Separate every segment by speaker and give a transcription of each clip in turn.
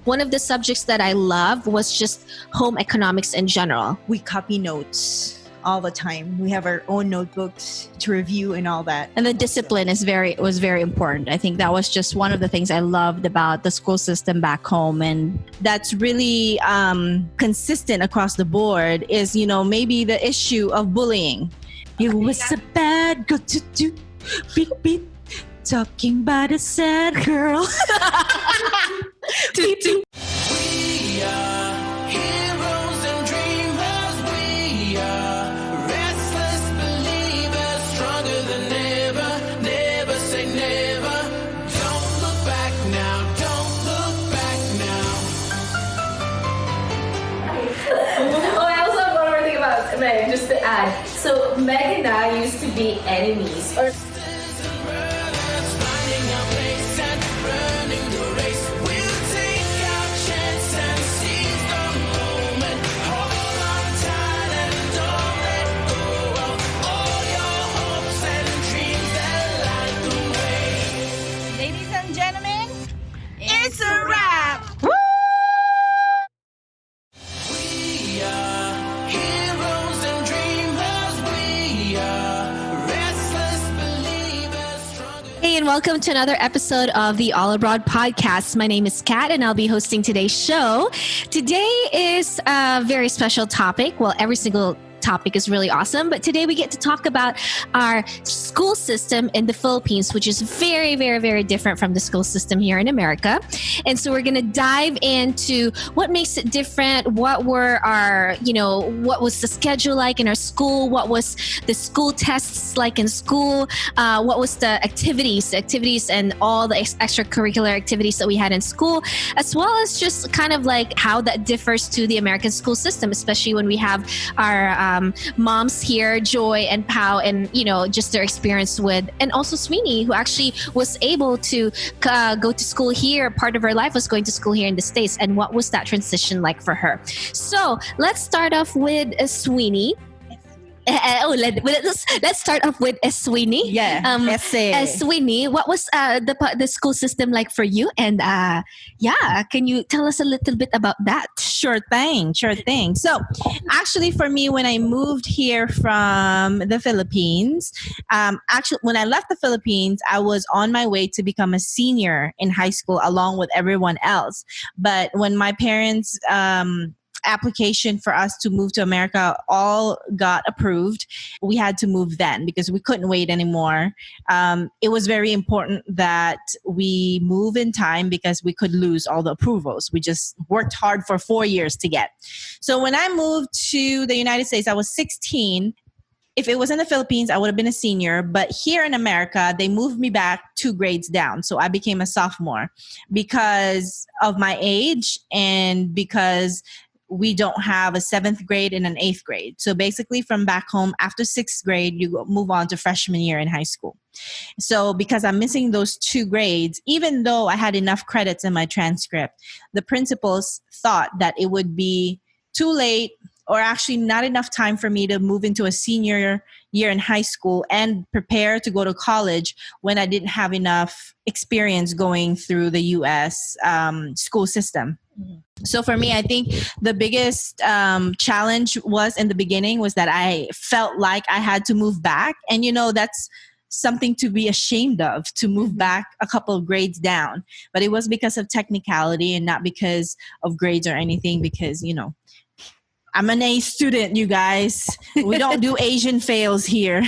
Speaker 1: one of the subjects that I loved was just home economics in general.
Speaker 2: We copy notes all the time. We have our own notebooks to review and all that.
Speaker 3: And the discipline was very important. I think that was just one of the things I loved about the school system back home. And that's really consistent across the board is, maybe the issue of bullying. You was a bad girl to do, beep, beep, talking about a sad girl. Beep, beep.
Speaker 4: We are heroes and dreamers. We are restless believers, stronger than ever. Never say never. Don't look back now. Don't look back now.
Speaker 5: I also have one more thing about Meg, just to add. So Meg and I used to be enemies. Or
Speaker 3: Ladies and gentlemen, it's a wrap.
Speaker 4: We are heroes and dreamers. We are restless believers, stronger.
Speaker 1: Hey, and welcome to another episode of the All Abroad podcast. My name is Kat, and I'll be hosting today's show. Today is a very special topic. Well, every single topic is really awesome, but today we get to talk about our school system in the Philippines, which is very, very, very different from the school system here in America. And so we're going to dive into what makes it different, what were our, what was the schedule like in our school, what was the school tests like in school, what was the activities and all the extracurricular activities that we had in school, as well as just kind of like how that differs to the American school system, especially when we have our moms here, Joy and Pau, and just their experience with, and also Sweeney, who actually was able to go to school here. Part of her life was going to school here in the States, and what was that transition like for her? So let's start off with Sweeney. Let's start off with Sweeney.
Speaker 3: Yeah,
Speaker 1: Sweeney, what was the school system like for you? And can you tell us a little bit about that?
Speaker 3: Sure thing. So actually for me, when I moved here from the Philippines, when I left the Philippines, I was on my way to become a senior in high school along with everyone else. But when my parents application for us to move to America all got approved, we had to move then because we couldn't wait anymore. It was very important that we move in time because we could lose all the approvals. We just worked hard for 4 years to get. So when I moved to the United States, I was 16. If it was in the Philippines, I would have been a senior. But here in America, they moved me back 2 grades down. So I became a sophomore because of my age and because we don't have a 7th grade and an 8th grade. So basically from back home, after 6th grade, you move on to freshman year in high school. So because I'm missing those 2 grades, even though I had enough credits in my transcript, the principals thought that it would be too late or actually not enough time for me to move into a senior year in high school and prepare to go to college when I didn't have enough experience going through the U.S. School system. So for me, I think the biggest challenge was in the beginning was that I felt like I had to move back. And, that's something to be ashamed of, to move back a couple of grades down. But it was because of technicality and not because of grades or anything because, I'm an A student, you guys. We don't do Asian fails here.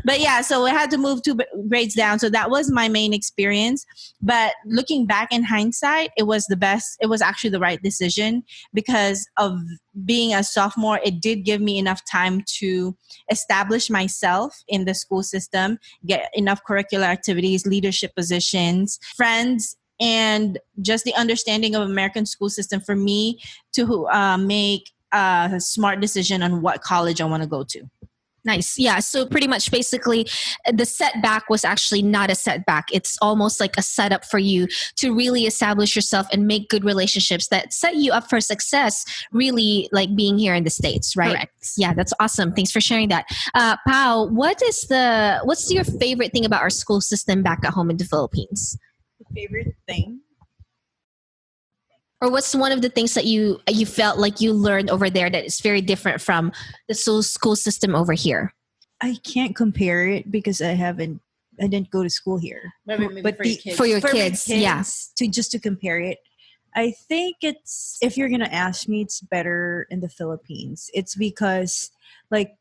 Speaker 3: But yeah, so I had to move 2 grades down. So that was my main experience. But looking back in hindsight, it was the best. It was actually the right decision because of being a sophomore. It did give me enough time to establish myself in the school system, get enough curricular activities, leadership positions, friends, and just the understanding of American school system for me to make a smart decision on what college I want to go to.
Speaker 1: Nice. Yeah. So pretty much basically the setback was actually not a setback. It's almost like a setup for you to really establish yourself and make good relationships that set you up for success, really like being here in the States, right?
Speaker 3: Correct.
Speaker 1: Yeah, that's awesome. Thanks for sharing that. Pao, what's your favorite thing about our school system back at home in the Philippines?
Speaker 2: Favorite thing?
Speaker 1: Or what's one of the things that you felt like you learned over there that is very different from the school system over here?
Speaker 2: I can't compare it because I didn't go to school here. But
Speaker 1: For your
Speaker 2: my
Speaker 1: kids, yeah.
Speaker 2: to compare it, I think it's, if you're gonna ask me, it's better in the Philippines. It's because like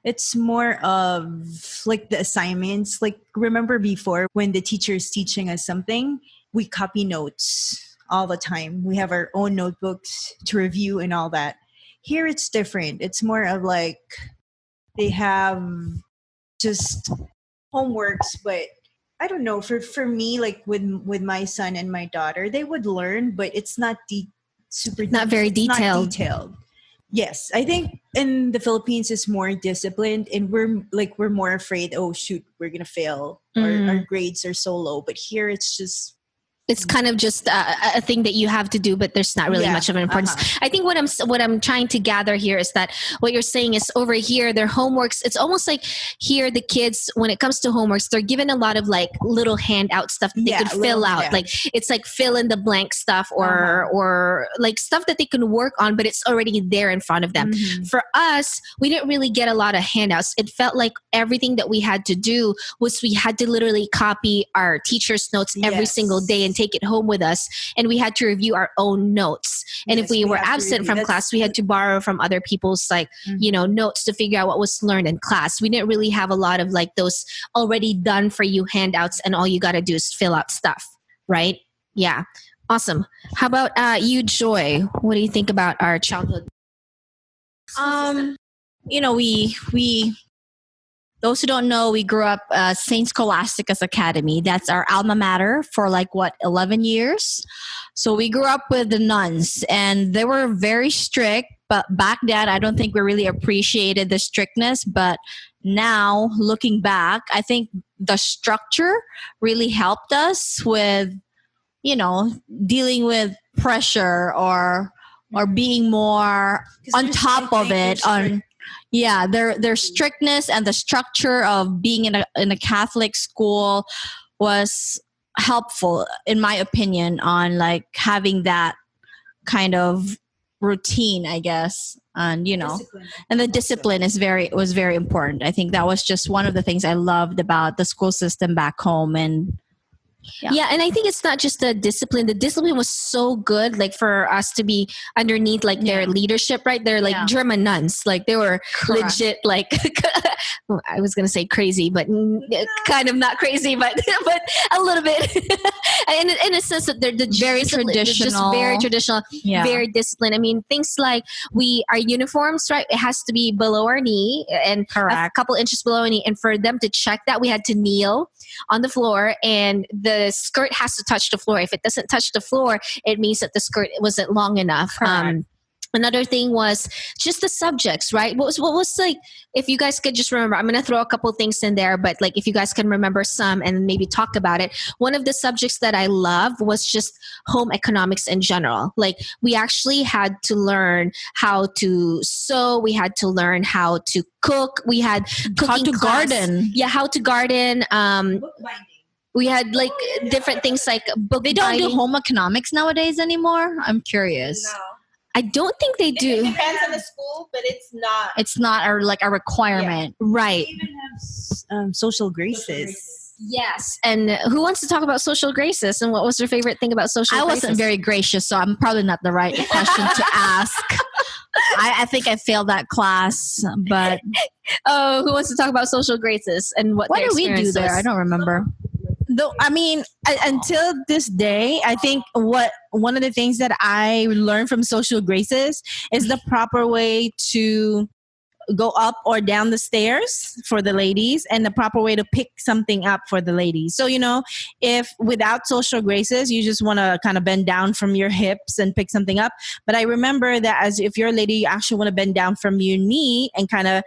Speaker 2: it's more of like the assignments. Like remember before when the teacher is teaching us something, we copy notes all the time. We have our own notebooks to review and all that. Here it's different. It's more of like they have just homeworks, but I don't know. For me, like with my son and my daughter, they would learn, but it's not
Speaker 1: Not very
Speaker 2: it's not
Speaker 1: detailed.
Speaker 2: detailed. Yes, I think in the Philippines it's more disciplined, and we're more afraid. Oh shoot, we're gonna fail. Our grades are so low. But here it's just
Speaker 1: It's kind of just a thing that you have to do, but there's not really much of an importance. I think what I'm trying to gather here is that what you're saying is over here, their homeworks, it's almost like here the kids, when it comes to homeworks, they're given a lot of like little handout stuff that they could fill out. Like it's like fill in the blank stuff or like stuff that they can work on, but it's already there in front of them. For us, we didn't really get a lot of handouts. It felt like everything that we had to do was we had to literally copy our teacher's notes every single day and take it home with us, and we had to review our own notes. And if we were absent from class, we had to borrow from other people's like notes to figure out what was learned in class. We didn't really have a lot of like those already done for you handouts, and all you got to do is fill out stuff, right? Yeah, awesome. How about you, Joy? What do you think about our childhood?
Speaker 6: We those who don't know, we grew up St. Scholastica's Academy. That's our alma mater for 11 years. So we grew up with the nuns, and they were very strict. But back then, I don't think we really appreciated the strictness. But now, looking back, I think the structure really helped us with, dealing with pressure or being more on top of it. Their strictness and the structure of being in a Catholic school was helpful, in my opinion, on like having that kind of routine, I guess. And and the discipline was very important. I think that was just one of the things I loved about the school system back home. And
Speaker 1: yeah, and I think it's not just the discipline. The discipline was so good, like for us to be underneath like their leadership, right? They're like German nuns, like they were legit, like I was gonna say crazy, but kind of not crazy, but a little bit. in a sense that they're very traditional, just very traditional, very disciplined. I mean, things like our uniforms, right? It has to be below our knee and a couple inches below our knee, and for them to check that, we had to kneel on the floor, and the skirt has to touch the floor. If it doesn't touch the floor, it means that the skirt wasn't long enough. Another thing was just the subjects, right? What was like, if you guys could just remember, I'm going to throw a couple things in there, but like if you guys can remember some and maybe talk about it. One of the subjects that I loved was just home economics in general. Like we actually had to learn how to sew. We had to learn how to cook. We had cooking class. Garden. Yeah, how to garden.
Speaker 2: book binding.
Speaker 1: We had like different things like book.
Speaker 6: They don't
Speaker 1: binding.
Speaker 6: do home economics nowadays anymore. I'm curious.
Speaker 3: No.
Speaker 1: I don't think they do.
Speaker 3: It depends on the school, but it's not.
Speaker 6: It's not a requirement.
Speaker 1: Yeah. Right.
Speaker 2: We even have social graces.
Speaker 1: Yes. And who wants to talk about social graces? And what was your favorite thing about social graces?
Speaker 6: I wasn't very gracious, so I'm probably not the right question to ask. I think I failed that class, but...
Speaker 1: Oh, who wants to talk about social graces and what
Speaker 6: do we do there? I don't remember.
Speaker 3: Though, I mean, until this day, I think one of the things that I learned from social graces is the proper way to go up or down the stairs for the ladies and the proper way to pick something up for the ladies. So, if without social graces, you just want to kind of bend down from your hips and pick something up. But I remember that as if you're a lady, you actually want to bend down from your knee and kind of,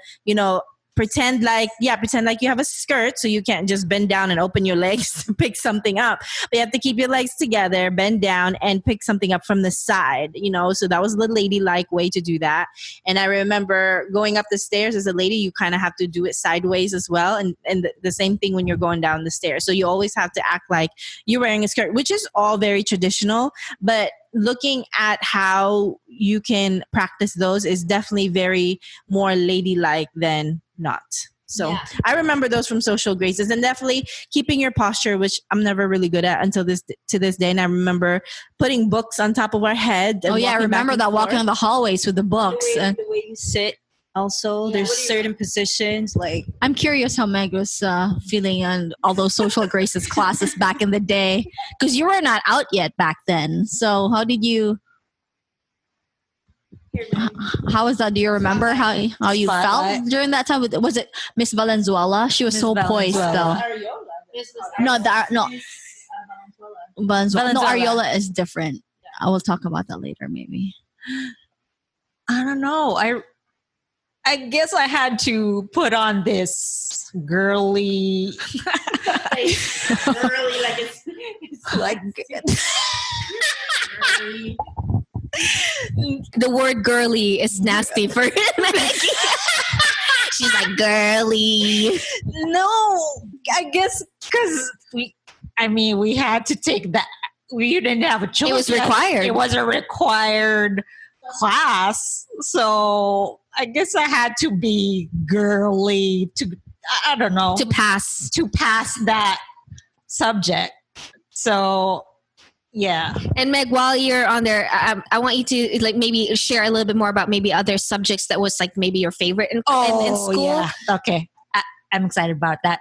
Speaker 3: pretend like you have a skirt, so you can't just bend down and open your legs to pick something up. But you have to keep your legs together, bend down, and pick something up from the side, So that was the ladylike way to do that. And I remember going up the stairs as a lady, you kind of have to do it sideways as well. And the same thing when you're going down the stairs. So you always have to act like you're wearing a skirt, which is all very traditional. But looking at how you can practice those is definitely very more ladylike than not. So
Speaker 1: Yeah.
Speaker 3: I remember those from social graces, and definitely keeping your posture, which I'm never really good at until this day. And I remember putting books on top of our head. And
Speaker 6: Oh yeah, I
Speaker 3: walking back
Speaker 6: remember
Speaker 3: and
Speaker 6: that walking
Speaker 3: forth.
Speaker 6: on the hallways with the
Speaker 2: The
Speaker 6: books.
Speaker 2: way, the way you sit. Also, there's certain positions like
Speaker 6: I'm curious how Meg was feeling on all those social graces classes back in the day, because you were not out yet back then. So how did you? How was that? Do you remember how you
Speaker 7: Spotlight.
Speaker 6: felt during that time? Was it Miss Valenzuela? She was
Speaker 7: Miss
Speaker 6: so poised
Speaker 7: Valenzuela.
Speaker 6: though. No, no. Valenzuela. No, Ariola is different. I will talk about that later, maybe.
Speaker 7: I don't know. I guess I had to put on this girly
Speaker 2: girly, like it's
Speaker 7: like
Speaker 1: The word girly is nasty for Maggie. She's like, girly.
Speaker 7: no, I guess because we had to take that. We didn't have a choice.
Speaker 1: It was required.
Speaker 7: It was a required class. So I guess I had to be girly I don't know,
Speaker 1: To pass.
Speaker 7: to pass that subject. So yeah.
Speaker 1: And Meg, while you're on there, I want you to like maybe share a little bit more about maybe other subjects that was like maybe your favorite in school.
Speaker 7: Yeah. Okay. I'm excited about that.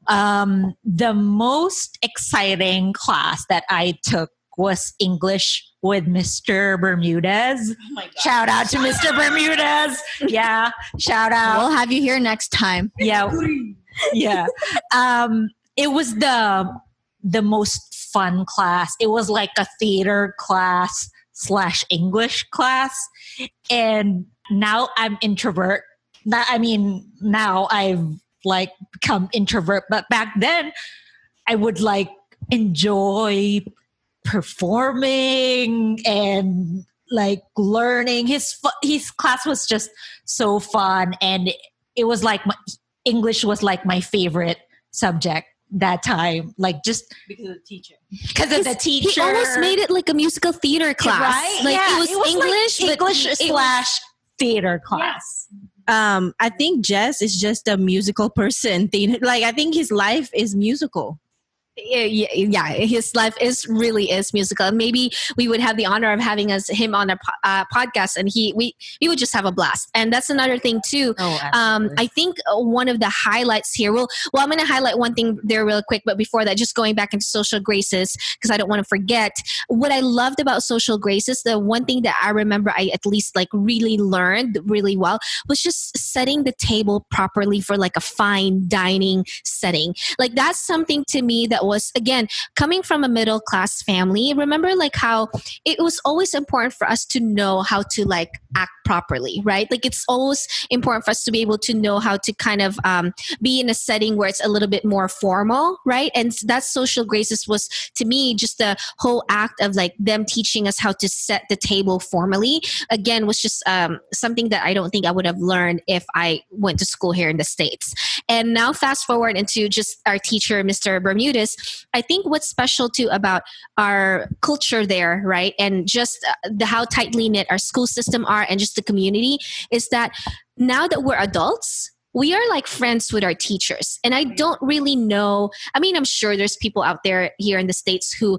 Speaker 7: The most exciting class that I took was English with Mr. Bermudez.
Speaker 3: Oh my God.
Speaker 7: Shout out to Mr. Bermudez. Yeah. Shout out.
Speaker 6: We'll have you here next time.
Speaker 7: Yeah. Yeah. It was the most fun class. It was like a theater class / English class. And now I'm introvert. Now I've like become introvert, but back then I would like enjoy performing and like learning. His class was just so fun, and it was like English was like my favorite subject that time, like just
Speaker 3: Because of the teacher.
Speaker 7: because of the teacher.
Speaker 1: He almost made it like a musical theater class.
Speaker 7: right?
Speaker 1: Like
Speaker 7: Yeah,
Speaker 1: it was English,
Speaker 7: like
Speaker 1: but
Speaker 7: English / theater class.
Speaker 3: I think Jess is just a musical person. Like I think his life is musical.
Speaker 1: yeah, his life is musical. And maybe we would have the honor of having him on a podcast, and we would just have a blast. And that's another thing too.
Speaker 7: Oh, absolutely.
Speaker 1: I think one of the highlights here. Well, I'm going to highlight one thing there real quick, but before that, just going back into social graces because I don't want to forget what I loved about social graces. The one thing that I remember I at least like really learned really well was just setting the table properly for like a fine dining setting. Like that's something to me that was, again, coming from a middle class family. Remember like how it was always important for us to know how to like act properly, right? Like it's always important for us to be able to know how to kind of be in a setting where it's a little bit more formal, right? And that social graces was to me just the whole act of like them teaching us how to set the table formally. Again, was just something that I don't think I would have learned if I went to school here in the States. And now fast forward into just our teacher, Mr. Bermudez. I think what's special too about our culture there, right? And just how tightly knit our school system are and just the community is that now that we're adults, we are like friends with our teachers. And I don't really know. I mean, I'm sure there's people out there here in the States who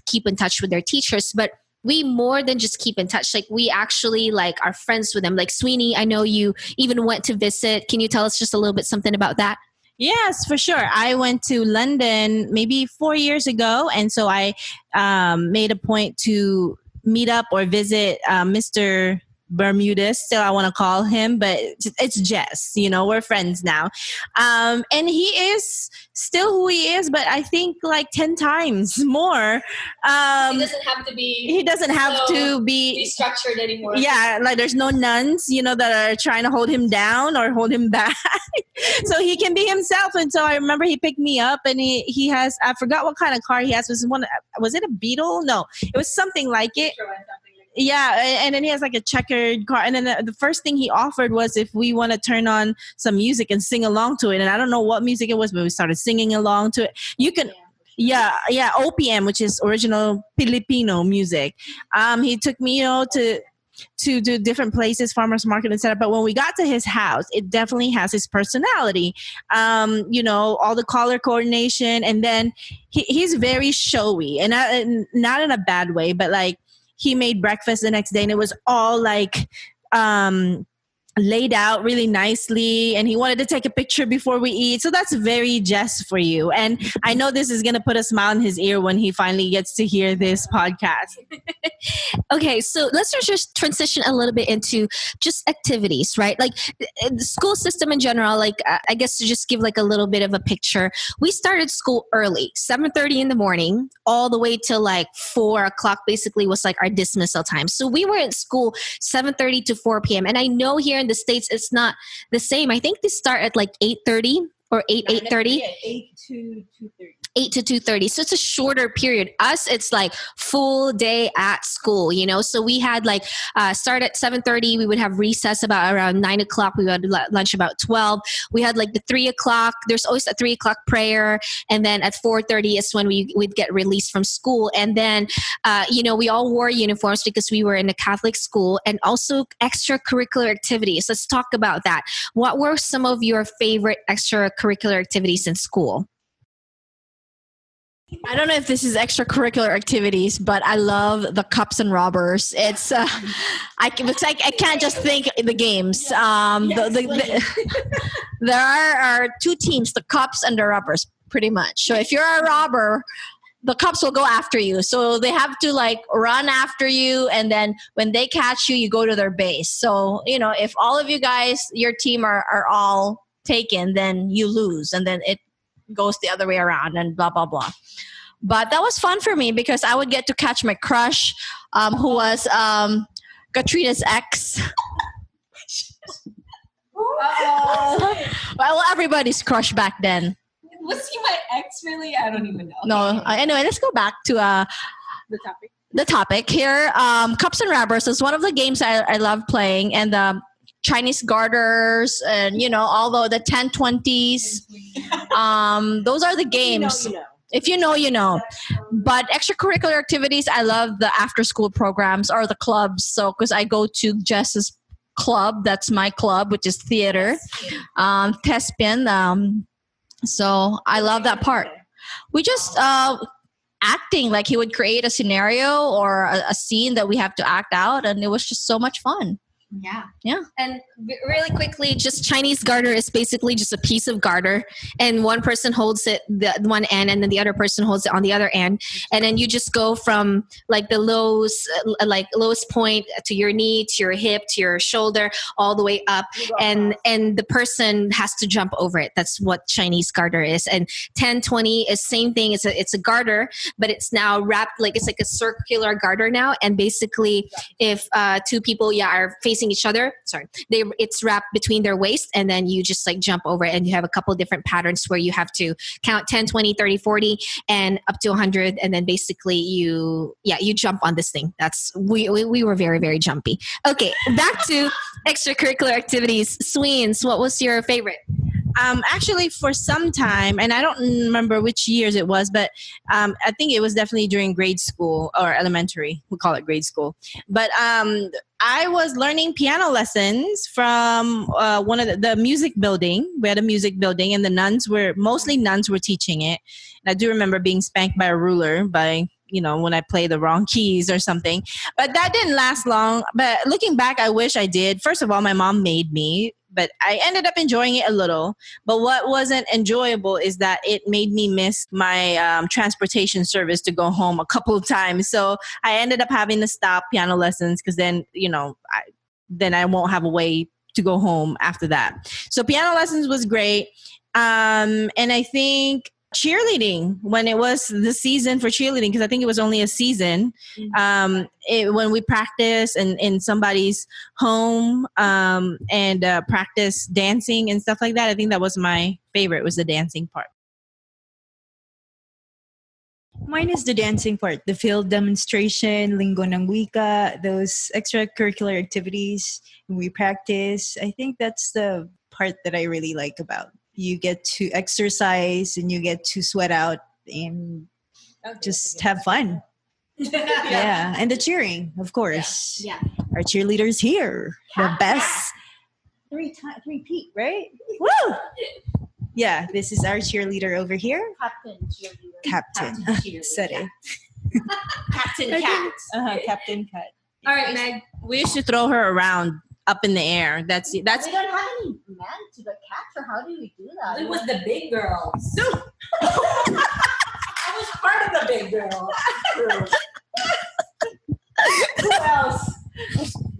Speaker 1: keep in touch with their teachers, but we more than just keep in touch. Like we actually like are friends with them. Like Sweeney, I know you even went to visit. Can you tell us just a little bit something about that?
Speaker 3: Yes, for sure. I went to London maybe 4 years ago. And so I made a point to meet up or visit Mr. Bermudez, still I want to call him, but it's Jess, we're friends now. And he is still who he is, but I think like 10 times more.
Speaker 5: He doesn't have to be.
Speaker 3: He doesn't have to
Speaker 5: be
Speaker 3: be
Speaker 5: structured anymore.
Speaker 3: Yeah, like there's no nuns, that are trying to hold him down or hold him back. So he can be himself. And so I remember he picked me up, and he has, I forgot what kind of car he has. Was it a Beetle? No, it was something like it. Yeah, and then he has like a checkered car. And then the first thing he offered was if we want to turn on some music and sing along to it. And I don't know what music it was, but we started singing along to it. You can yeah, OPM, which is original Filipino music. He took me, to do different places, farmers market, etc. But when we got to his house, it definitely has his personality. All the color coordination, and then he's very showy, and not in a bad way, but like he made breakfast the next day, and it was all like laid out really nicely, and he wanted to take a picture before we eat. So that's very Jess for you. And I know this is going to put a smile in his ear when he finally gets to hear this podcast.
Speaker 1: Okay, so let's just transition a little bit into just activities, right? Like the school system in general, like I guess to just give like a little bit of a picture, we started school early, 7:30 in the morning, all the way till like 4 o'clock basically was like our dismissal time. So we were in school 7:30 to 4 p.m. And I know here in the States, it's not the same. I think they start at like 8:30 or 8:30.
Speaker 2: 8 to 2:30.
Speaker 1: 8 to 2:30. So it's a shorter period. Us, it's like full day at school, So we had like start at 7:30. We would have recess about around 9 o'clock. We would lunch about 12. We had like the 3 o'clock. There's always a 3 o'clock prayer. And then at 4:30 is when we'd get released from school. And then, we all wore uniforms because we were in a Catholic school, and also extracurricular activities. Let's talk about that. What were some of your favorite extracurricular activities in school?
Speaker 6: I don't know if this is extracurricular activities, but I love the cups and rubbers. It's I can't just think the games. There are two teams, the cups and the rubbers, pretty much. So if you're a robber, the cups will go after you. So they have to like run after you, and then when they catch you, you go to their base. So if all of you guys, your team are all taken, then you lose, and then it goes the other way around, and blah blah blah. But that was fun for me because I would get to catch my crush, who was Katrina's ex. Well, everybody's crush back then.
Speaker 5: Was he my ex really? I don't even know.
Speaker 6: No, anyway, let's go back to
Speaker 5: The topic.
Speaker 6: the topic here. Cups and rubbers is one of the games I love playing, and the Chinese garters, and although the 10-20s, those are the games. If you know, you know. But extracurricular activities, I love the after school programs or the clubs. So because I go to Jess's club, that's my club, which is theater, thespian. So I love that part. We just acting, like he would create a scenario or a scene that we have to act out, and it was just so much fun.
Speaker 1: Yeah. And really quickly, just Chinese garter is basically just a piece of garter, and one person holds it the one end, and then the other person holds it on the other end, and then you just go from like the lowest point to your knee, to your hip, to your shoulder, all the way up, and the person has to jump over it. That's what Chinese garter is. And 10-20 is same thing. It's a garter, but it's now wrapped it's like a circular garter now, and basically if two people are facing each other, it's wrapped between their waist, and then you just like jump over it, and you have a couple different patterns where you have to count 10, 20, 30, 40 and up to 100, and then basically you jump on this thing. That's we were very, very jumpy. Okay, back to extracurricular activities. Sweens, what was your favorite?
Speaker 3: Actually, for some time, and I don't remember which years it was, but I think it was definitely during grade school or elementary. We call it grade school. But I was learning piano lessons from one of the music building. We had a music building, and mostly nuns were teaching it. And I do remember being spanked by a ruler by when I play the wrong keys or something. But that didn't last long. But looking back, I wish I did. First of all, my mom made me, but I ended up enjoying it a little. But what wasn't enjoyable is that it made me miss my transportation service to go home a couple of times. So I ended up having to stop piano lessons because then, I won't have a way to go home after that. So piano lessons was great. And I think cheerleading, when it was the season for cheerleading, because I think it was only a season, when we practice in somebody's home and practice dancing and stuff like that, I think that was my favorite, was the dancing part.
Speaker 2: Mine is the dancing part, the field demonstration, linggo ng wika, those extracurricular activities we practice. I think that's the part that I really like about. You get to exercise and you get to sweat out and just have fun. Yeah, and the cheering, of course.
Speaker 1: Yeah.
Speaker 2: Our cheerleaders here, the best. Three Pete, right? Woo! Yeah, this is our cheerleader over here. Captain. Said it.
Speaker 3: Captain Cat.
Speaker 2: Captain Cat.
Speaker 1: All right, Meg.
Speaker 3: We used to throw her around up in the air. That's
Speaker 6: We don't have any men to the cats, or how do we do that?
Speaker 5: It was the big girls. I was part of the big girls crew. Who else?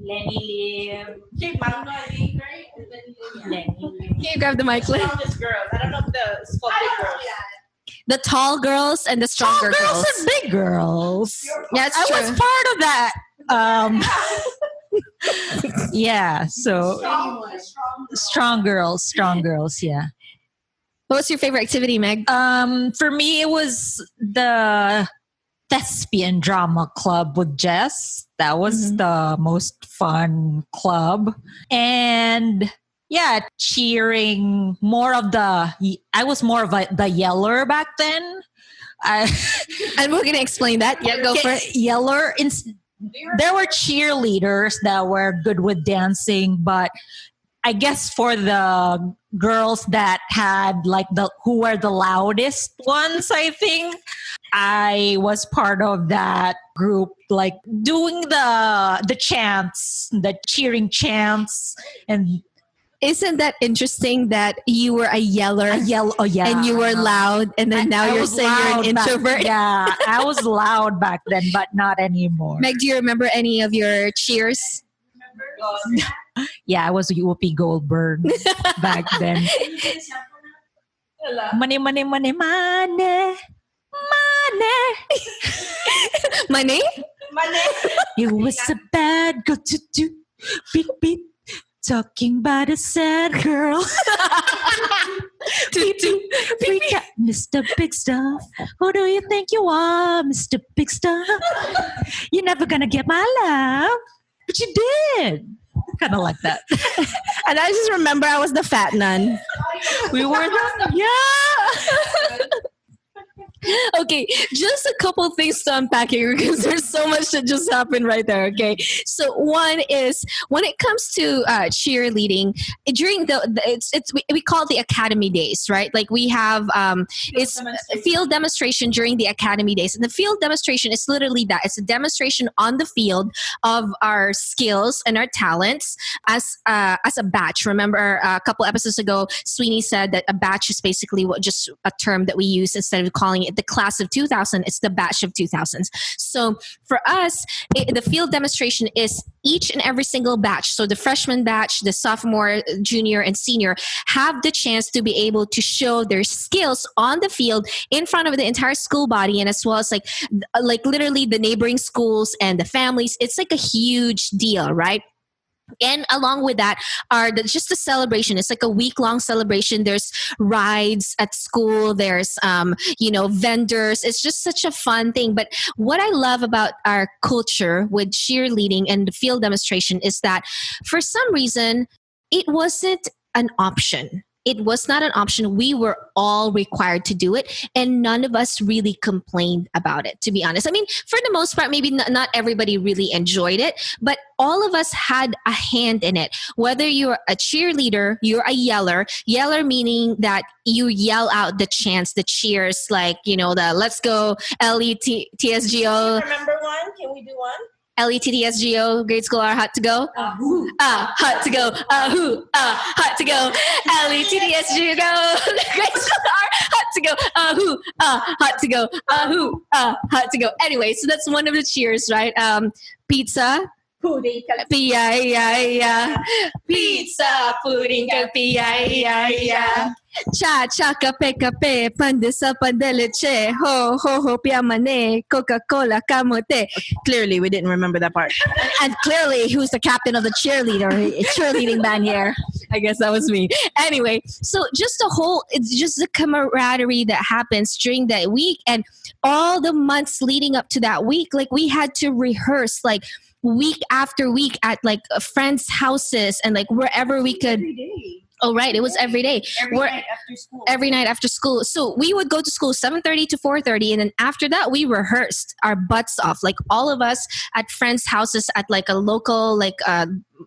Speaker 5: Lenny Lim.
Speaker 3: Kate Magno, I think, right?
Speaker 5: Lenny Lim.
Speaker 1: Can you grab the mic, Lynn?
Speaker 3: Strongest girls. I don't know if it's called big girls.
Speaker 1: The tall girls and the stronger
Speaker 7: Girls
Speaker 1: girls.
Speaker 7: and big girls.
Speaker 1: Yeah, it's
Speaker 7: I
Speaker 1: true.
Speaker 7: was part of that. Yeah, so strong girls, yeah.
Speaker 1: What was your favorite activity, Meg?
Speaker 7: For me, it was the thespian drama club with Jess. That was the most fun club. And yeah, cheering more of I was more of the yeller back then.
Speaker 1: And we're going to explain that. Yeah, go for it.
Speaker 7: Yeller. There were cheerleaders that were good with dancing, but I guess for the girls that had who were the loudest ones, I think I was part of that group, like doing the chants, the cheering chants. And
Speaker 1: Isn't that interesting that you were a yeller
Speaker 7: oh yeah,
Speaker 1: and you were loud, and then now
Speaker 7: I
Speaker 1: you're
Speaker 7: was
Speaker 1: saying you're an
Speaker 7: loud back-
Speaker 1: introvert?
Speaker 7: Yeah, I was loud back then, but not anymore.
Speaker 1: Meg, do you remember any of your cheers?
Speaker 7: Yeah, I was Whoopi Goldberg back then. Money, money, money, money, money.
Speaker 1: My name?
Speaker 7: It was a bad girl to do. Beep, beep. Talking about a sad girl. Beep, beep, beep, beep. Mr. Big Stuff. Who do you think you are, Mr. Big Stuff? You're never gonna get my love. But you did. Kind of like that.
Speaker 3: And I just remember I was the fat nun.
Speaker 7: We were
Speaker 1: Okay, just a couple things to unpack here because there's so much that just happened right there. Okay, so one is when it comes to cheerleading during we call it the academy days, right? Like we have it's a field demonstration during the academy days, and the field demonstration is literally that. It's a demonstration on the field of our skills and our talents as a batch. Remember a couple episodes ago, Sweeney said that a batch is basically just a term that we use instead of calling it the class of 2000, it's the batch of 2000s. So for us, the field demonstration is each and every single batch. So the freshman batch, the sophomore, junior, and senior have the chance to be able to show their skills on the field in front of the entire school body, and as well as like literally the neighboring schools and the families. It's like a huge deal, right? And along with that are just a celebration. It's like a week-long celebration. There's rides at school. There's, vendors. It's just such a fun thing. But what I love about our culture with cheerleading and the field demonstration is that for some reason, it wasn't an option. It was not an option. We were all required to do it, and none of us really complained about it, to be honest. I mean, for the most part, maybe not everybody really enjoyed it, but all of us had a hand in it. Whether you're a cheerleader, you're a yeller meaning that you yell out the chants, the cheers, like, the let's go LETSGO.
Speaker 3: Remember one? Can we do one?
Speaker 1: LETTSGO, grade school are hot to go. Hot to go. Hot to go. LETTSGO, grade school are hot to go. Hot to go. Hot to go. Anyway, so that's one of the cheers, right? Pizza.
Speaker 5: Pudding.
Speaker 1: Pia. Pizza. Pudding. Pia. Cha kape pandesa pandeleche ho piamane Coca-Cola kamote.
Speaker 3: Clearly, we didn't remember that part.
Speaker 6: And clearly, who's the captain of the cheerleading band here?
Speaker 1: I guess that was me. Anyway, so it's just the camaraderie that happens during that week and all the months leading up to that week. Like we had to rehearse like week after week at like friends' houses and like wherever we could. Oh, right. It was every day.
Speaker 2: Every
Speaker 1: We're-
Speaker 2: night after school.
Speaker 1: Every night after school. So we would go to school 7:30 to 4:30, and then after that we rehearsed our butts off. Like all of us at friends' houses at like a local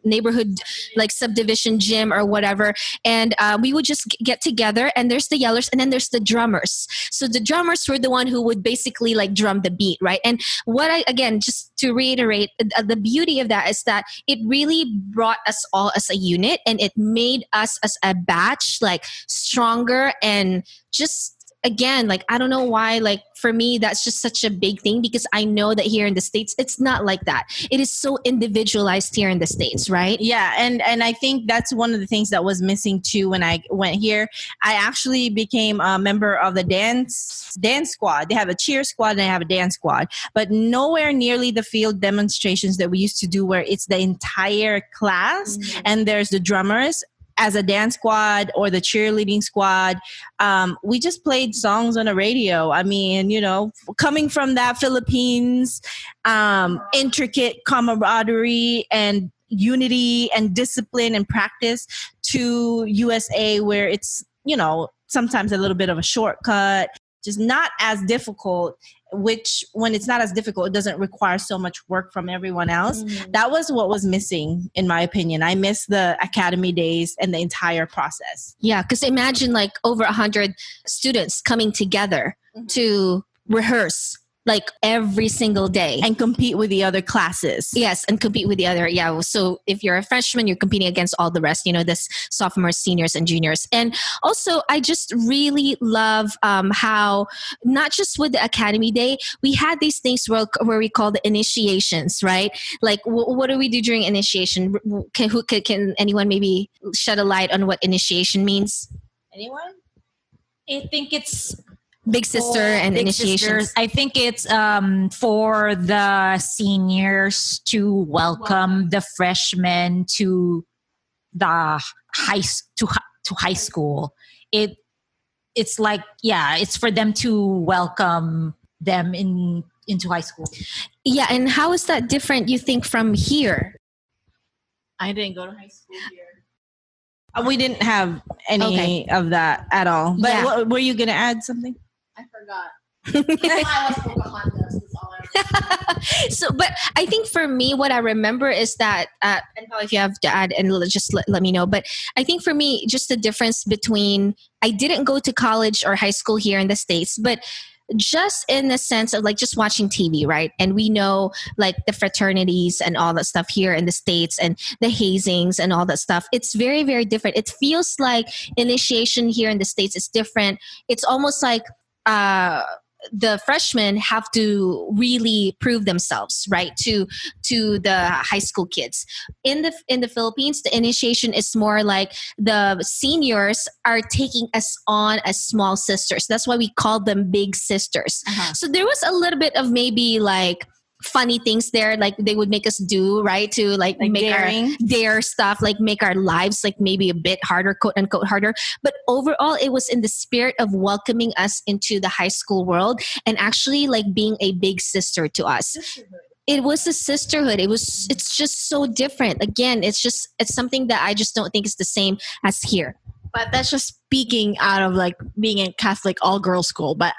Speaker 1: neighborhood like subdivision gym or whatever, and we would just get together. And there's the yellers, and then there's the drummers. So the drummers were the one who would basically like drum the beat, right? And what I again just to reiterate, the beauty of that is that it really brought us all as a unit, and it made us as a batch like stronger. And just again, like I don't know why, like for me that's just such a big thing, because I know that here in the States it's not like that. It is so individualized here in the States, right?
Speaker 3: Yeah, and I think that's one of the things that was missing too when I went here. I actually became a member of the dance squad. They have a cheer squad and they have a dance squad, but nowhere nearly the field demonstrations that we used to do where it's the entire class and there's the drummers as a dance squad or the cheerleading squad. We just played songs on the radio. I mean, you know, coming from that Philippines, intricate camaraderie and unity and discipline and practice, to USA where it's, you know, sometimes a little bit of a shortcut, just not as difficult, which when it's not as difficult, it doesn't require so much work from everyone else. That was what was missing, in my opinion. I miss the academy days and the entire process.
Speaker 1: Yeah, because imagine like over 100 students coming together to rehearse like every single day.
Speaker 3: And compete with the other classes.
Speaker 1: Yes, and compete with the other. Yeah, so if you're a freshman, you're competing against all the rest, you know, this sophomores, seniors, and juniors. And also, I just really love how, not just with the Academy Day, we had these things where we call the initiations, right? Like, what do we do during initiation? Can anyone maybe shed a light on what initiation means?
Speaker 3: Anyone?
Speaker 7: I think it's
Speaker 1: Big sister and
Speaker 7: Big
Speaker 1: initiations.
Speaker 7: Sisters. I think it's for the seniors to welcome the freshmen to the high school. It's like, yeah, it's for them to welcome them into high school.
Speaker 1: Yeah, and how is that different, you think, from here?
Speaker 3: I didn't go to high school here. We didn't have any of that at all. But
Speaker 1: Yeah.
Speaker 3: were you going to add something?
Speaker 6: I forgot. I was Pocahontas. That's all I remember.
Speaker 1: So, but I think for me, what I remember is that, and Paul, if you have to add, and just let me know. But I think for me, just the difference between, I didn't go to college or high school here in the States, but just in the sense of like just watching TV, right? And we know like the fraternities and all that stuff here in the States and the hazings and all that stuff. It's very, very different. It feels like initiation here in the States is different. It's almost like, the freshmen have to really prove themselves, right, to the high school kids. In the Philippines, the initiation is more like the seniors are taking us on as small sisters. That's why we call them big sisters. So there was a little bit of maybe like funny things there, like they would make us do, right, to like make
Speaker 3: daring.
Speaker 1: our dare stuff, like make our lives like maybe a bit harder, quote unquote harder. But overall, it was in the spirit of welcoming us into the high school world and actually like being a big sister to us. It was a sisterhood. It's just so different. Again, it's something that I just don't think is the same as here.
Speaker 6: But that's just speaking out of like being in Catholic all-girls school. But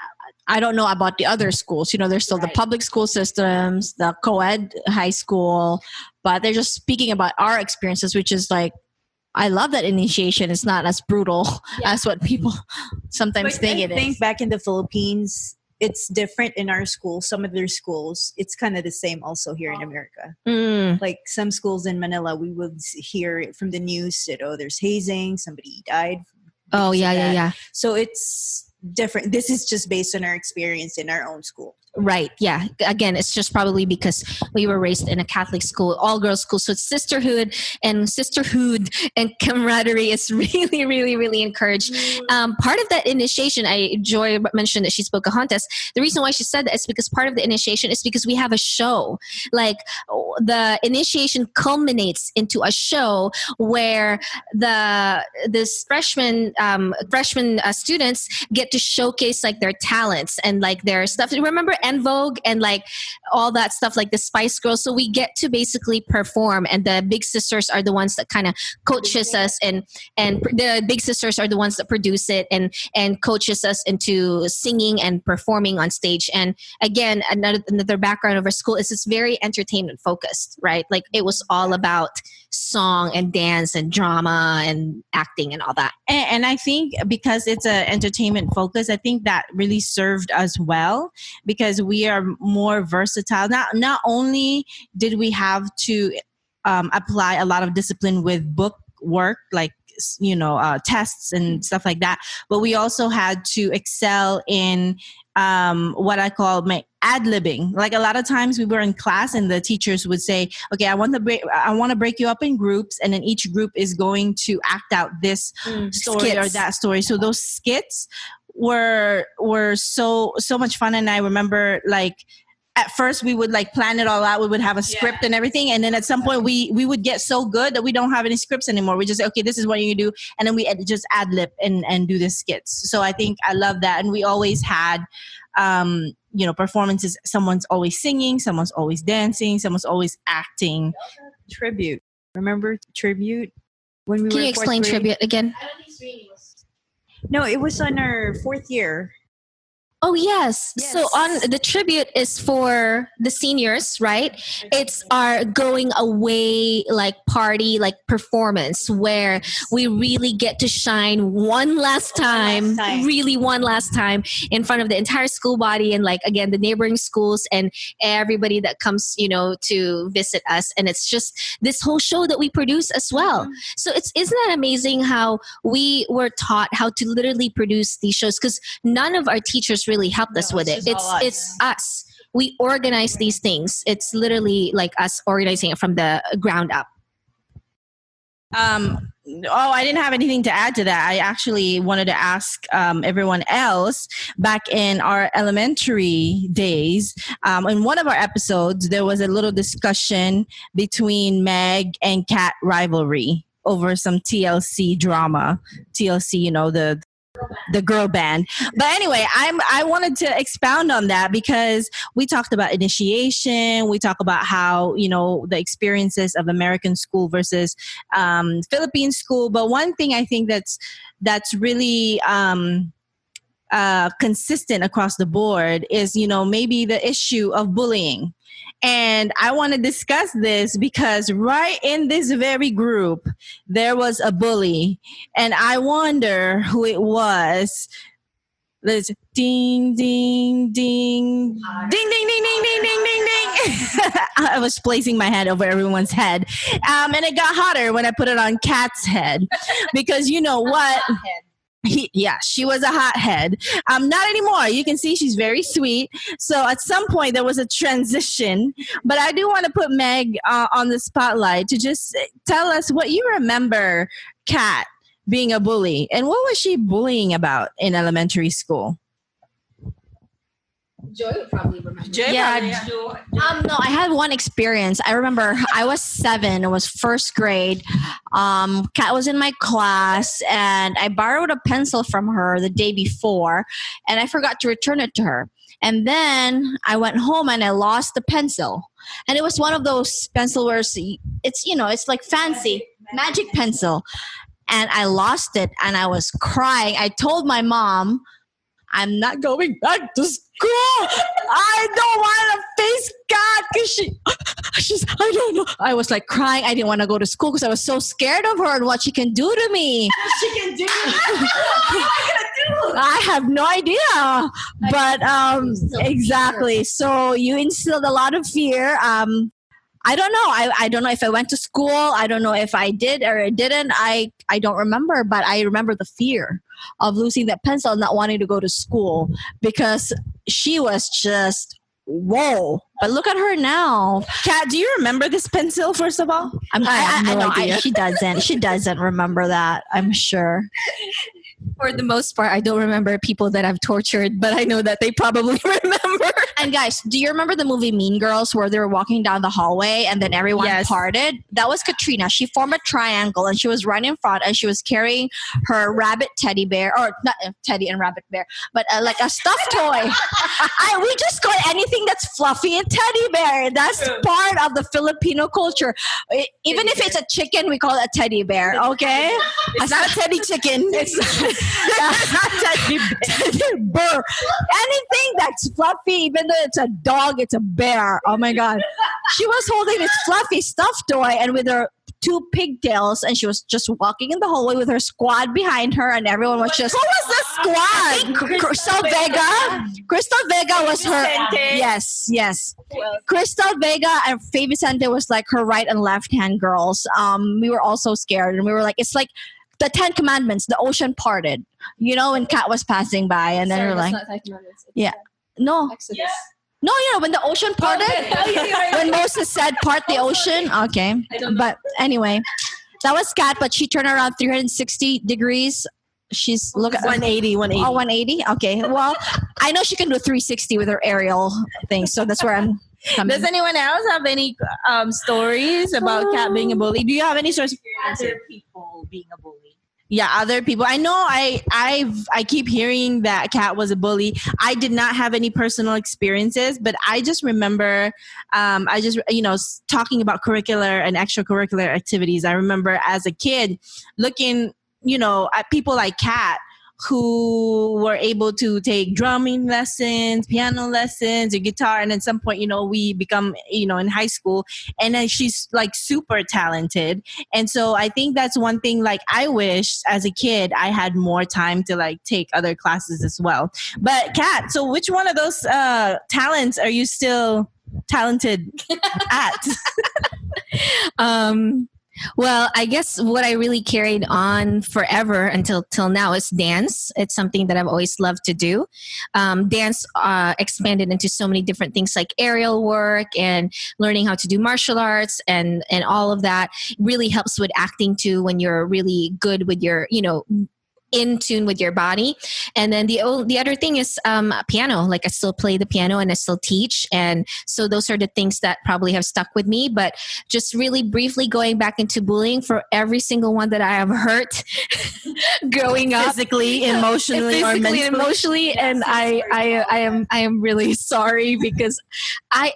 Speaker 6: I don't know about the other schools. You know, there's still the public school systems, the co-ed high school, but they're just speaking about our experiences, which is like, I love that initiation is not as brutal as what people sometimes think it is.
Speaker 2: I think back in the Philippines, it's different in our school. Some of their schools, it's kind of the same also here in America. Like some schools in Manila, we would hear from the news that, oh, there's hazing, somebody died.
Speaker 1: Oh, yeah.
Speaker 2: So it's different. This is just based on our experience in our own school.
Speaker 1: Right. Yeah. Again, it's just probably because we were raised in a Catholic school, all girls school. So it's sisterhood and camaraderie is really, really, really encouraged. Part of that initiation, Joy mentioned that she's Pocahontas. The reason why she said that is because part of the initiation is because we have a show. Like the initiation culminates into a show where this freshman students get to showcase like their talents and like their stuff. Remember, En Vogue and like all that stuff, like the Spice Girls. So we get to basically perform, and the big sisters are the ones that kind of coaches us, and the big sisters are the ones that produce it and coaches us into singing and performing on stage. And again, another background of our school is it's very entertainment focused, right? Like it was all about song and dance and drama and acting and all that.
Speaker 3: And I think because it's an entertainment focus, I think that really served us well because we are more versatile. Not only did we have to apply a lot of discipline with book work, like tests and stuff like that, but we also had to excel in what I call my ad-libbing. Like a lot of times we were in class and the teachers would say, okay, I want to break you up in groups, and then each group is going to act out this story
Speaker 1: skits.
Speaker 3: or that story. So those skits were so much fun. And I remember like at first we would like plan it all out. We would have a script and everything. And then at some point we would get so good that we don't have any scripts anymore. We just say, okay, this is what you're gonna do. And then we just ad lib and do the skits. So I think I love that. And we always had, performances. Someone's always singing, someone's always dancing, someone's always acting.
Speaker 2: Tribute. Remember tribute? When we
Speaker 1: Can
Speaker 2: were
Speaker 1: you
Speaker 2: in fourth
Speaker 1: explain
Speaker 2: grade?
Speaker 1: tribute again?
Speaker 2: No, it was on our 4th year.
Speaker 1: Oh, yes.
Speaker 2: Yes.
Speaker 1: So on the tribute is for the seniors, right? It's our going away like party, like performance where we really get to shine one last time, really one last time in front of the entire school body and like, again, the neighboring schools and everybody that comes, to visit us. And it's just this whole show that we produce as well. So isn't that amazing how we were taught how to literally produce these shows? Because none of our teachers really helped us with it. It's us. We organize these things. It's literally like us organizing it from the ground up.
Speaker 3: I didn't have anything to add to that. I actually wanted to ask everyone else back in our elementary days. In one of our episodes, there was a little discussion between Meg and Kat rivalry over some TLC drama. TLC, the girl band. But anyway, I wanted to expound on that because we talked about initiation. We talk about how, the experiences of American school versus Philippine school. But one thing I think that's really consistent across the board is, maybe the issue of bullying. And I want to discuss this because right in this very group, there was a bully. And I wonder who it was. There's ding, ding, ding, ding, ding, ding, ding, ding, ding, ding, ding. I was placing my hand over everyone's head. And it got hotter when I put it on Kat's head. Because you know what? She was a hothead. Not anymore. You can see she's very sweet. So at some point there was a transition, but I do want to put Meg on the spotlight to just tell us what you remember Kat being a bully and what was she bullying about in elementary school?
Speaker 5: Joy would probably remember.
Speaker 6: No, I had one experience. I remember I was 7. It was first grade. Kat was in my class, and I borrowed a pencil from her the day before, and I forgot to return it to her. And then I went home and I lost the pencil. And it was one of those pencil where it's like fancy magic pencil. And I lost it, and I was crying. I told my mom, I'm not going back to school. I don't want to face God because she's, I don't know. I was like crying. I didn't want to go to school because I was so scared of her and what she can do to me.
Speaker 3: She can do
Speaker 6: I have no idea. But exactly. So you instilled a lot of fear. I don't know. I don't know if I went to school. I don't know if I did or I didn't. I don't remember, but I remember the fear of losing that pencil and not wanting to go to school because she was just, whoa. But look at her now.
Speaker 3: Kat, do you remember this pencil, first of all?
Speaker 6: I have no idea. She doesn't. She doesn't remember that, I'm sure.
Speaker 1: For the most part, I don't remember people that I've tortured, but I know that they probably remember.
Speaker 6: And guys, do you remember the movie Mean Girls where they were walking down the hallway and then everyone
Speaker 3: Yes.
Speaker 6: parted? That was Katrina. She formed a triangle and she was right in front and she was carrying her rabbit teddy bear, or not teddy and rabbit bear, but like a stuffed toy. We just call anything that's fluffy a teddy bear. That's part of the Filipino culture. Even if it's a chicken, we call it a teddy bear. Okay,
Speaker 3: It's not a teddy chicken.
Speaker 6: it's not teddy bear. Anything that's fluffy, even though it's a dog, it's a bear. Oh my god! She was holding this fluffy stuffed toy and with her 2 pigtails, and she was just walking in the hallway with her squad behind her, and everyone was just.
Speaker 3: Who was the squad?
Speaker 6: Crystal Vega. Crystal Vega was her.
Speaker 3: Vicente.
Speaker 6: Yes. Crystal Vega and Faye Vicente was like her right and left hand girls. We were all so scared, and we were like, it's like the 10 Commandments. The ocean parted. You know, when Kat was passing by, and then we were like, yeah, no.
Speaker 5: Exodus.
Speaker 6: No, when the ocean parted, when Moses said, part the ocean. Okay. But anyway, that was Kat, but she turned around 360 degrees. She's look at
Speaker 3: 180.
Speaker 6: Oh, 180? Okay. Well, I know she can do 360 with her aerial thing. So that's where I'm coming.
Speaker 3: Does anyone else have any stories about Kat being a bully? Do you have any stories?
Speaker 7: Other people being a bully.
Speaker 3: Yeah, other people. I know I keep hearing that Kat was a bully. I did not have any personal experiences, but I just remember talking about curricular and extracurricular activities. I remember as a kid looking, at people like Kat who were able to take drumming lessons, piano lessons, or guitar. And at some point, we become, in high school, and then she's like super talented. And so I think that's one thing, like I wish as a kid, I had more time to like take other classes as well. But Kat, so which one of those talents are you still talented at?
Speaker 1: Well, I guess what I really carried on forever until now is dance. It's something that I've always loved to do. Dance expanded into so many different things like aerial work and learning how to do martial arts and all of that really helps with acting too when you're really good with your, in tune with your body. And then the other thing is piano. Like I still play the piano and I still teach. And so those are the things that probably have stuck with me. But just really briefly going back into bullying, for every single one that I have hurt growing up.
Speaker 3: Physically, emotionally, or mentally.
Speaker 1: Emotionally. And I am really sorry because I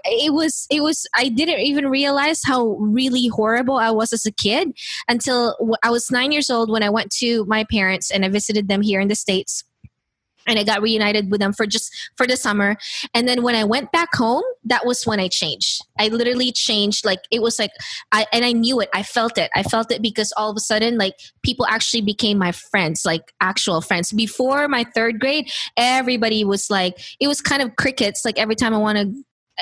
Speaker 1: didn't even realize how really horrible I was as a kid until I was 9 years old when I went to my parents and I visited them here in the States. And I got reunited with them for the summer. And then when I went back home, that was when I changed. I literally changed. Like it was like, I knew it. I felt it. I felt it because all of a sudden, like people actually became my friends, like actual friends. Before my 3rd grade, everybody was like, it was kind of crickets. Like every time I want to,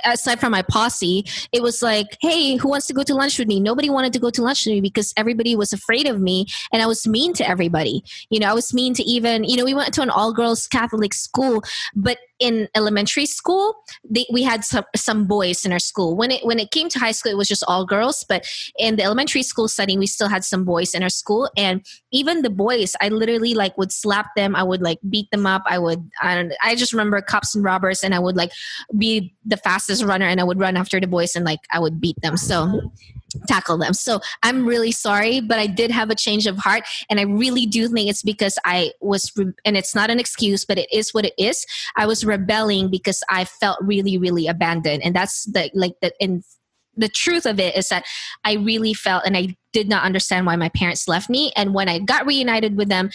Speaker 1: aside from my posse, it was like, hey, who wants to go to lunch with me? Nobody wanted to go to lunch with me because everybody was afraid of me and I was mean to everybody. I was mean to even, we went to an all-girls Catholic school, but in elementary school, we had some boys in our school. When it came to high school, it was just all girls, but in the elementary school setting, we still had some boys in our school. And even the boys, I literally like would slap them. I would like beat them up. I just remember cops and robbers, and I would like be the fastest runner and I would run after the boys and like I would beat them. So tackle them. So I'm really sorry, but I did have a change of heart. And I really do think it's because I was, and it's not an excuse, but it is what it is. I was rebelling because I felt really, really abandoned. And that's the truth of it is that I really felt, and I did not understand why my parents left me. And when I got reunited with them,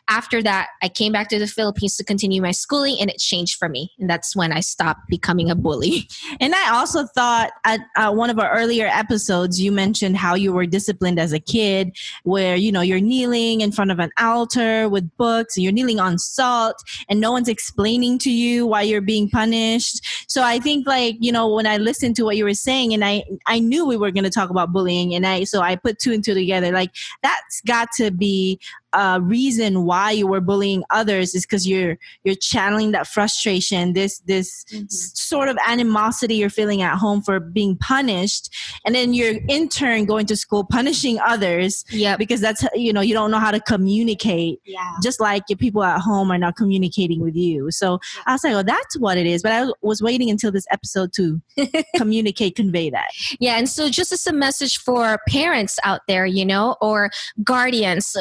Speaker 1: after that, I came back to the Philippines to continue my schooling, and it changed for me. And that's when I stopped becoming a bully.
Speaker 3: And I also thought at one of our earlier episodes, you mentioned how you were disciplined as a kid, where, you're kneeling in front of an altar with books, and you're kneeling on salt, and no one's explaining to you why you're being punished. So I think when I listened to what you were saying, and I knew we were going to talk about bullying, and so I put 2 and 2 together. Like that's got to be reason why you were bullying others is because you're channeling that frustration, this sort of animosity you're feeling at home for being punished, and then you're in turn going to school punishing others because that's, you don't know how to communicate, just like your people at home are not communicating with you. So I was like, oh, that's what it is. But I was waiting until this episode to convey that.
Speaker 1: Yeah, and so just as a message for parents out there, or guardians,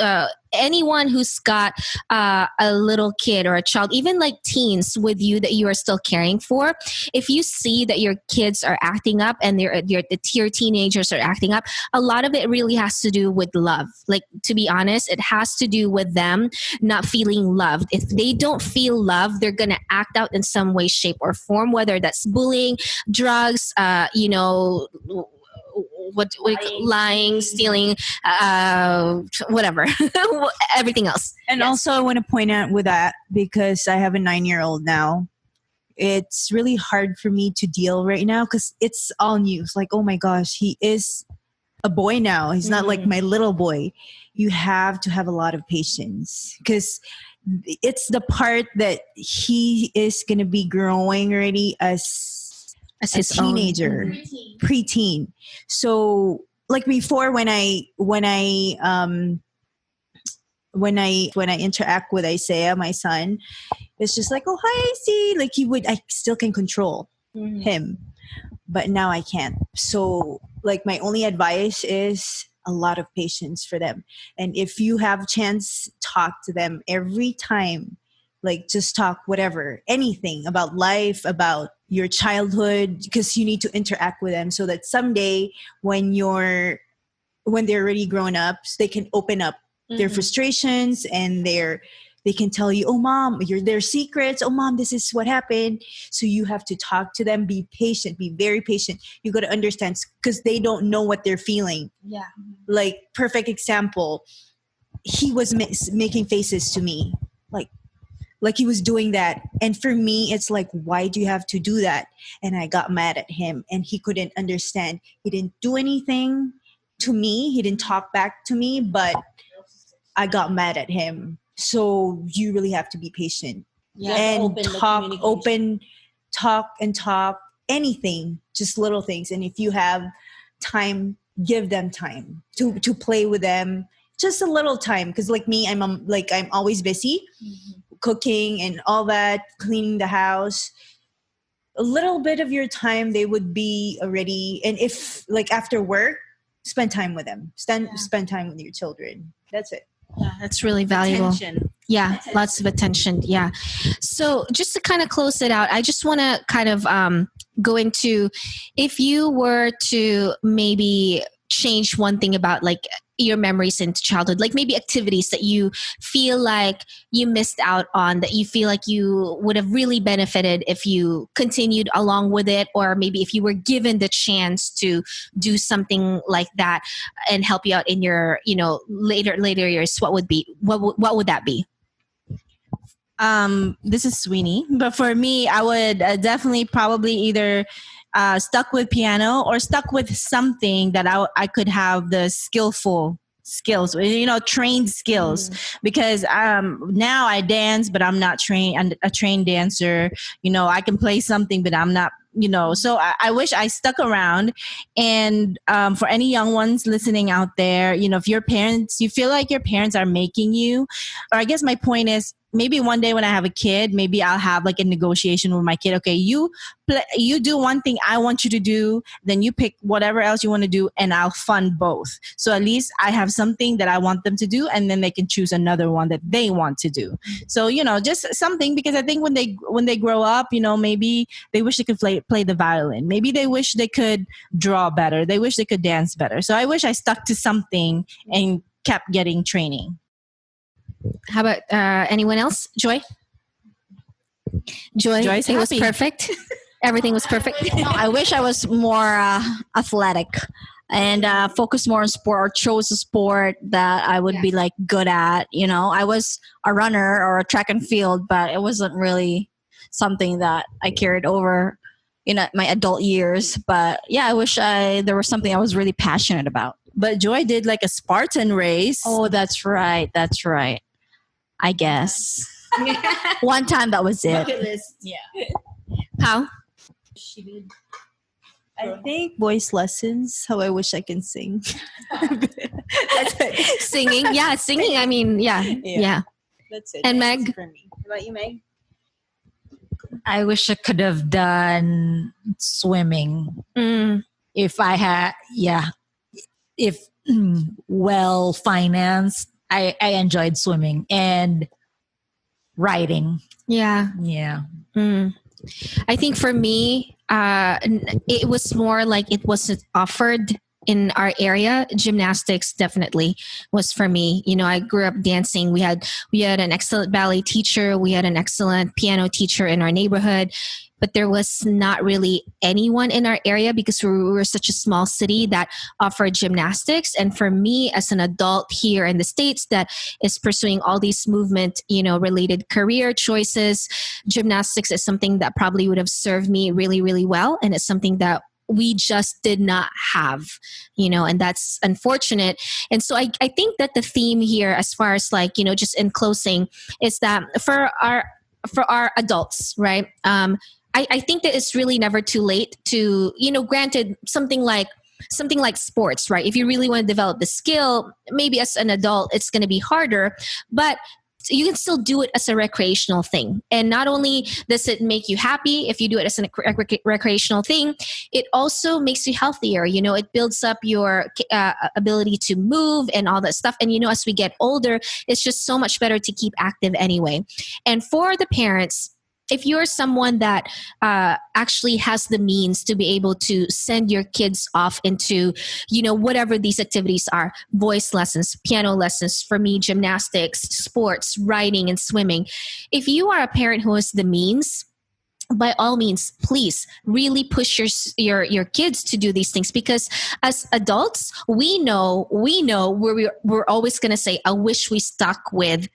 Speaker 1: anyone who's got a little kid or a child, even like teens with you that you are still caring for, if you see that your kids are acting up and your teenagers are acting up, a lot of it really has to do with love. Like, to be honest, it has to do with them not feeling loved. If they don't feel loved, they're going to act out in some way, shape, or form, whether that's bullying, drugs, lying, stealing, whatever, everything else.
Speaker 2: And also I want to point out with that, because I have a 9-year-old now, it's really hard for me to deal right now because it's all new. It's like, oh my gosh, he is a boy now. He's not like my little boy. You have to have a lot of patience because it's the part that he is going to be growing already as a teenager, preteen. So like before, when I interact with Isaiah, my son, it's just like, oh, hi, Isaiah. Like I still can control him, but now I can't. So like my only advice is a lot of patience for them. And if you have a chance, talk to them every time. Like just talk whatever, anything about life, about your childhood, because you need to interact with them so that someday when they're already grown up, they can open up their frustrations and they can tell you, oh mom, their secrets. Oh mom, this is what happened. So you have to talk to them, be patient, be very patient. You got to understand because they don't know what they're feeling. Yeah. Like perfect example, he was making faces to me, like he was doing that. And for me, it's like, why do you have to do that? And I got mad at him and he couldn't understand. He didn't do anything to me. He didn't talk back to me, but I got mad at him. So you really have to be patient and talk anything, just little things. And if you have time, give them time to play with them, just a little time. Because like me, I'm always busy. Cooking and all that, cleaning the house. A little bit of your time, they would be already. And if like after work, spend time with them. Spend time with your children. That's it.
Speaker 1: Yeah, that's really valuable.
Speaker 3: Attention.
Speaker 1: Yeah, lots of attention. Yeah. So just to kind of close it out, I just want to kind of go into, if you were to maybe change one thing about like your memories in childhood, like maybe activities that you feel like you missed out on, that you feel like you would have really benefited if you continued along with it, or maybe if you were given the chance to do something like that and help you out in your, later years, what would that be?
Speaker 3: This is Sweeney, but for me, I would definitely probably either stuck with piano or stuck with something that I could have the skills, trained skills, because now I dance, but I'm not trained. I'm a trained dancer. I can play something, but I'm not, so I wish I stuck around. And for any young ones listening out there, if you feel like your parents are making you, or I guess my point is, maybe one day when I have a kid, maybe I'll have like a negotiation with my kid. Okay, you do one thing I want you to do, then you pick whatever else you want to do, and I'll fund both. So at least I have something that I want them to do, and then they can choose another one that they want to do. So just something, because I think when they grow up, maybe they wish they could play the violin. Maybe they wish they could draw better. They wish they could dance better. So I wish I stuck to something and kept getting training.
Speaker 1: How about anyone else? Joy?
Speaker 3: Joy's
Speaker 1: it was
Speaker 3: happy.
Speaker 1: Perfect. Everything was perfect.
Speaker 6: No, I wish I was more athletic and focus more on sport, or chose a sport that I would be like good at. I was a runner or a track and field, but it wasn't really something that I carried over in my adult years. But yeah, I wish there was something I was really passionate about.
Speaker 3: But Joy did like a Spartan race.
Speaker 6: Oh, that's right. That's right. I guess. One time that was it.
Speaker 3: Bucket list. Yeah.
Speaker 1: How?
Speaker 3: She did.
Speaker 2: I think voice lessons. How I wish I can sing. That's it.
Speaker 1: Singing. Yeah, singing. I mean, yeah.
Speaker 2: That's it.
Speaker 1: And
Speaker 2: That's
Speaker 1: Meg?
Speaker 2: for me. What about you, Meg?
Speaker 7: I wish I could have done swimming
Speaker 1: Mm,
Speaker 7: if I had, if well financed. I enjoyed swimming and riding.
Speaker 1: yeah.
Speaker 7: Yeah.
Speaker 1: Mm. I think for me, it was more like it wasn't offered in our area. Gymnastics definitely was for me. You know, I grew up dancing. We had an excellent ballet teacher. We had an excellent piano teacher in our neighborhood. But there was not really anyone in our area because we were such a small city that offered gymnastics. And for me, as an adult here in the States that is pursuing all these movement, related career choices, gymnastics is something that probably would have served me really, really well. And it's something that we just did not have, and that's unfortunate. And so I think that the theme here, as far as just in closing, is that for our adults, right? I think that it's really never too late to, granted something like sports, right? If you really want to develop the skill, maybe as an adult, it's going to be harder, but you can still do it as a recreational thing. And not only does it make you happy if you do it as a recreational thing, it also makes you healthier. It builds up your ability to move and all that stuff. And, as we get older, it's just so much better to keep active anyway. And for the parents, if you're someone that actually has the means to be able to send your kids off into, whatever these activities are, voice lessons, piano lessons, for me, gymnastics, sports, riding, and swimming. If you are a parent who has the means, by all means, please really push your kids to do these things, because as adults, we know we're always going to say, I wish we stuck with ...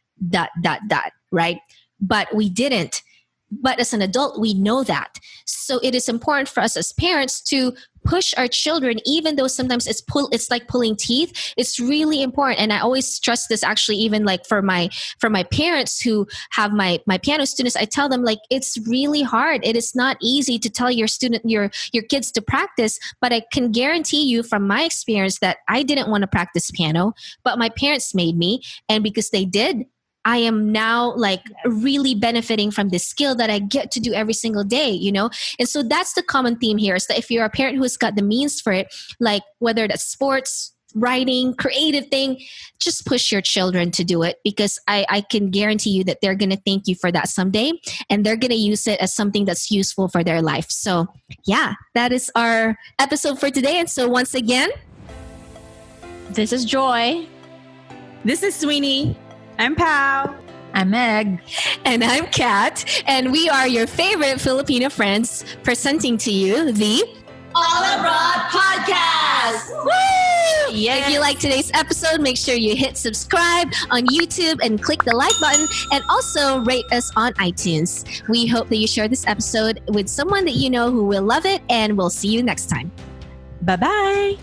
Speaker 1: right? But we didn't. But as an adult, we know that. So it is important for us as parents to push our children, even though sometimes it's like pulling teeth. It's really important. And I always stress this, actually, even like for my parents who have my piano students, I tell them, it's really hard. It is not easy to tell your kids to practice, but I can guarantee you from my experience that I didn't want to practice piano, but my parents made me. And because they did, I am now really benefiting from this skill that I get to do every single day, And so that's the common theme here, is that if you're a parent who's got the means for it, whether that's sports, writing, creative thing, just push your children to do it, because I can guarantee you that they're going to thank you for that someday, and they're going to use it as something that's useful for their life. So yeah, that is our episode for today. And so once again,
Speaker 6: This is Joy.
Speaker 3: This is Sweeney. I'm Pao.
Speaker 7: I'm Meg.
Speaker 1: and I'm Kat, and we are your favorite Filipino friends, presenting to you the
Speaker 5: All Abroad Podcast!
Speaker 1: Woo!
Speaker 3: Yes.
Speaker 1: If you like today's episode, make sure you hit subscribe on YouTube and click the like button, and also rate us on iTunes. We hope that you share this episode with someone that you know who will love it, and we'll see you next time.
Speaker 3: Bye-bye.